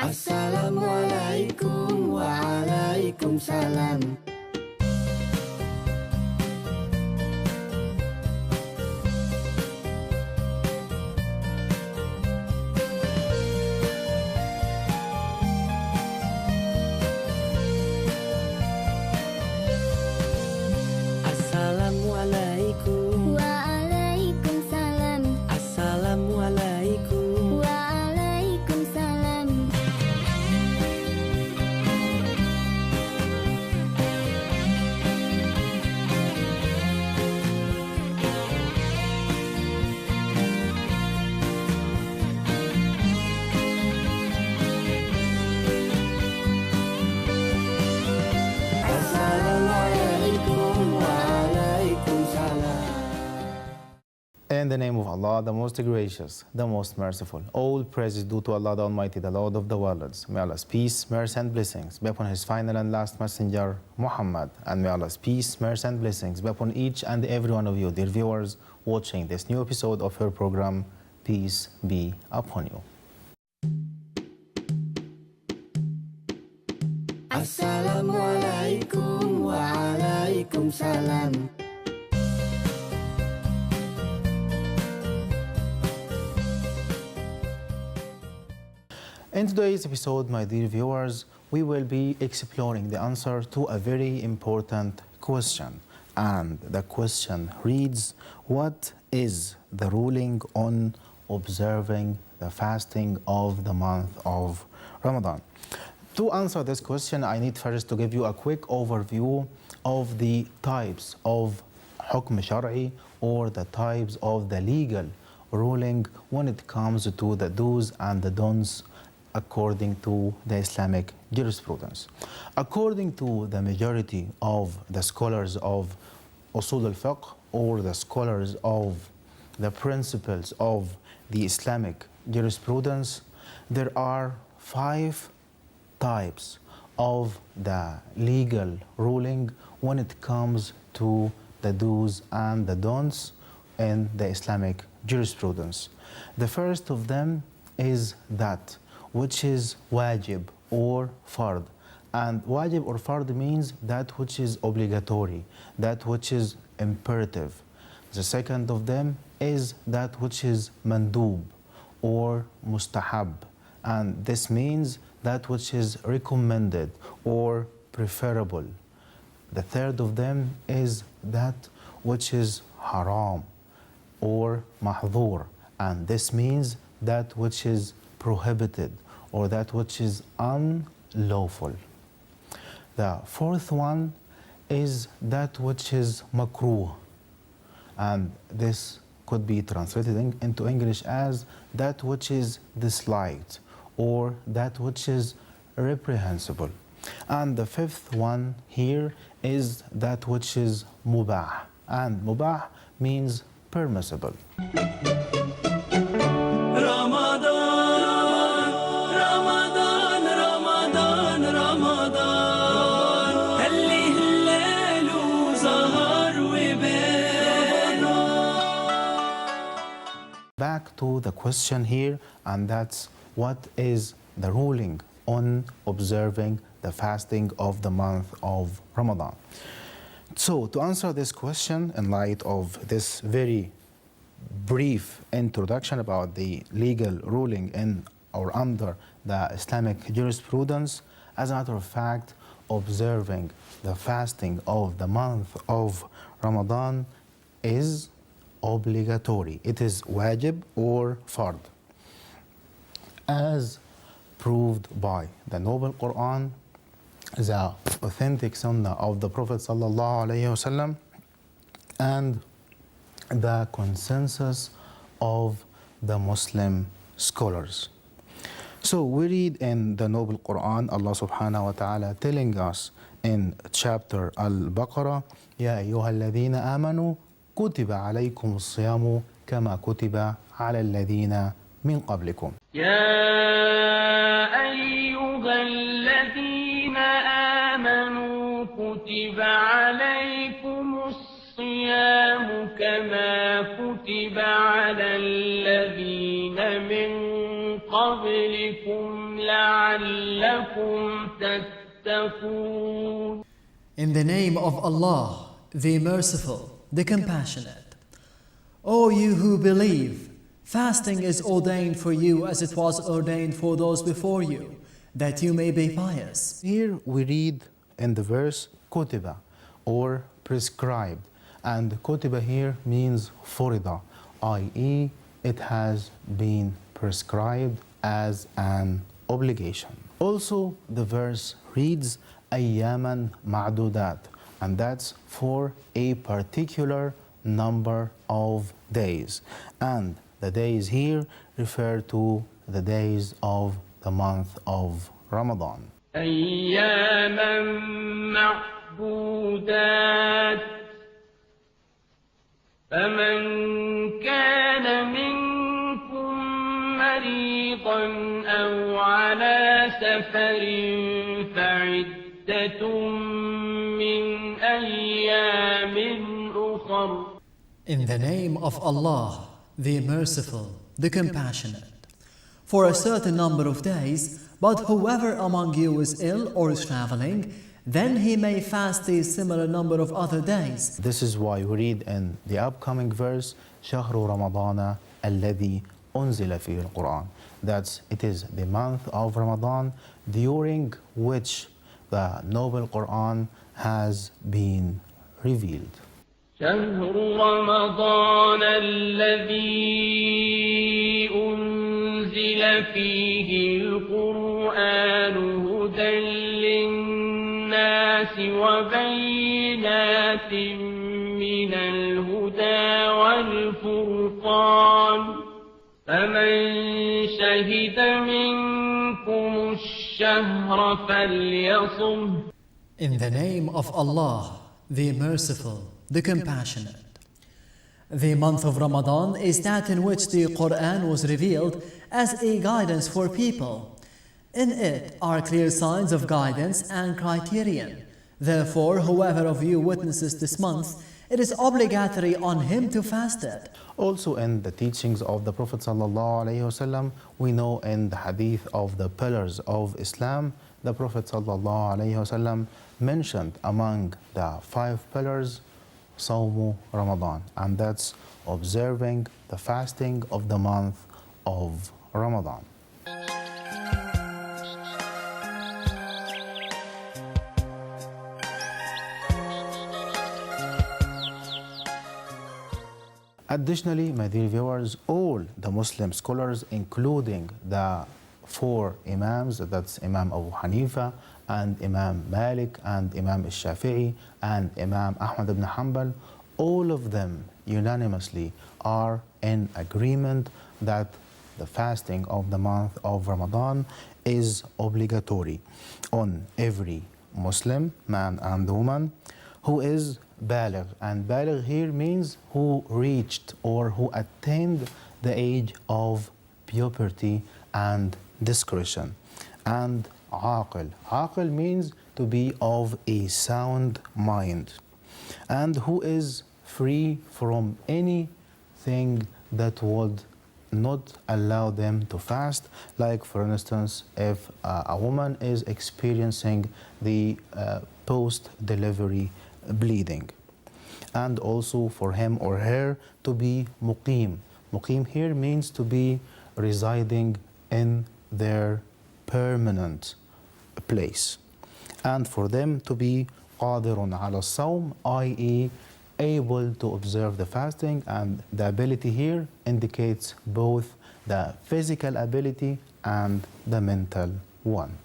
Assalamualaikum waalaikumsalam. Assalamualaikum Waalaikumsalam. Assalamualaikum Waalaikumsalam. Assalamualaikum waalaikumsalam. In the name of Allah, the most gracious, the most merciful. All praise is due to Allah the Almighty, the Lord of the worlds. May Allah's peace, mercy and blessings be upon His final and last messenger, Muhammad. And may Allah's peace, mercy and blessings be upon each and every one of you, dear viewers, watching this new episode of her program, Peace Be Upon You. Assalamualaikum waalaikumsalam. In today's episode, my dear viewers, we will be exploring the answer to a very important question. And the question reads, what is the ruling on observing the fasting of the month of Ramadan? To answer this question, I need first to give you a quick overview of the types of Hukm Shari, or the types of the legal ruling when it comes to the do's and the don'ts according to the Islamic jurisprudence. According to the majority of the scholars of Usul al-Fiqh, or the scholars of the principles of the Islamic jurisprudence, there are 5 types of the legal ruling when it comes to the do's and the don'ts in the Islamic jurisprudence. The first of them is that which is wajib or fard. And wajib or fard means that which is obligatory, that which is imperative. The second of them is that which is mandub or mustahab. And this means that which is recommended or preferable. The third of them is that which is haram or mahdhur. And this means that which is prohibited, or that which is unlawful. The fourth one is that which is makruh, and this could be translated into English as that which is disliked, or that which is reprehensible. And the fifth one here is that which is mubah, and mubah means permissible. Back to the question here, and that's what is the ruling on observing the fasting of the month of Ramadan. So to answer this question in light of this very brief introduction about the legal ruling in or under the Islamic jurisprudence, as a matter of fact, observing the fasting of the month of Ramadan is obligatory. It is wajib or fard, as proved by the Noble Quran, the authentic Sunnah of the Prophet sallallahu alaihi wasallam, and the consensus of the Muslim scholars. So we read in the Noble Quran, Allah subhanahu wa ta'ala telling us in chapter Al-Baqarah, Ya ayyuha alladhina amanu kutiba alaykum as-siyamu kama kutiba ala alladhina min qablikum. يا أيها الذين آمنوا كتب عليكم الصيام كما كتب على الذين من قبلكم لعلكم تتقون. In the name of Allah, the Merciful, the Compassionate. O you who believe, fasting is ordained for you as it was ordained for those before you, that you may be pious. Here we read in the verse kutiba, or prescribed, and kutiba here means furida, i.e. it has been prescribed as an obligation. Also the verse reads ayyaman ma'dudat, and that's for a particular number of days, and the days here refer to the days of the month of Ramadan. أياما معدودات فمن كان منكم مريضا أو على سفر فعدة من أيام أخر. In the name of Allah, the Merciful, the Compassionate. For a certain number of days, but whoever among you is ill or is traveling, then he may fast a similar number of other days. This is why we read in the upcoming verse شهر رمضان الذي أنزل فيه القرآن. That's it is the month of Ramadan during which the noble Quran has been revealed. شهر رمضان الذي أنزل فيه القرآن هدى للناس وبينات من الهدى والفرقان فمن شهد منكم الشهر فليصمه. In the name of Allah, the Merciful, the Compassionate. The month of Ramadan is that in which the Quran was revealed as a guidance for people. In it are clear signs of guidance and criterion. Therefore, whoever of you witnesses this month, it is obligatory on him to fast it. Also in the teachings of the Prophet ﷺ, we know in the hadith of the pillars of Islam, the Prophet ﷺ mentioned among the 5 pillars Sawmu Ramadan, and that's observing the fasting of the month of Ramadan. Additionally, my dear viewers, all the Muslim scholars, including the 4 Imams, that's Imam Abu Hanifa and Imam Malik and Imam Shafi'i and Imam Ahmad ibn Hanbal, all of them unanimously are in agreement that the fasting of the month of Ramadan is obligatory on every Muslim, man and woman, who is baligh. And baligh here means who reached or who attained the age of puberty and discretion. And aqil. Aqil means to be of a sound mind, and who is free from anything that would not allow them to fast. Like for instance, if a woman is experiencing the post-delivery bleeding, and also for him or her to be muqim. Muqim here means to be residing in their permanent place, and for them to be qadirun ala sawm, i.e. able to observe the fasting. And the ability here indicates both the physical ability and the mental one.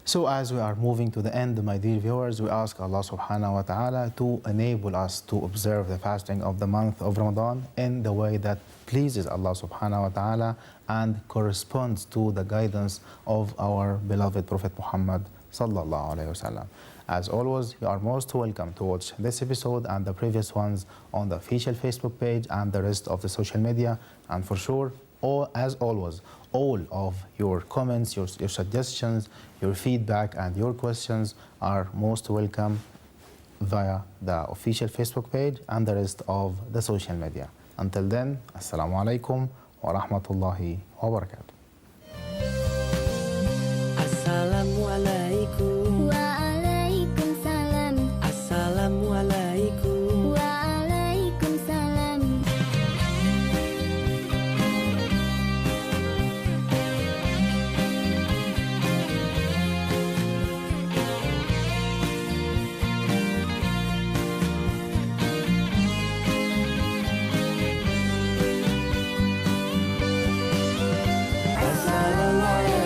So as we are moving to the end, my dear viewers, we ask Allah subhanahu wa ta'ala to enable us to observe the fasting of the month of Ramadan in the way that pleases Allah subhanahu wa ta'ala and corresponds to the guidance of our beloved Prophet Muhammad sallallahu alayhi wasallam. As always, you are most welcome to watch this episode and the previous ones on the official Facebook page and the rest of the social media. And for sure, as always, all of your comments, your suggestions, your feedback and your questions are most welcome via the official Facebook page and the rest of the social media. Until then, Assalamu alaikum wa rahmatullahi wa barakatuh. Assalamu alaikum. Waalaikum salam. Assalamu alaikum. Waalaikum salam. Assalamu alaikum.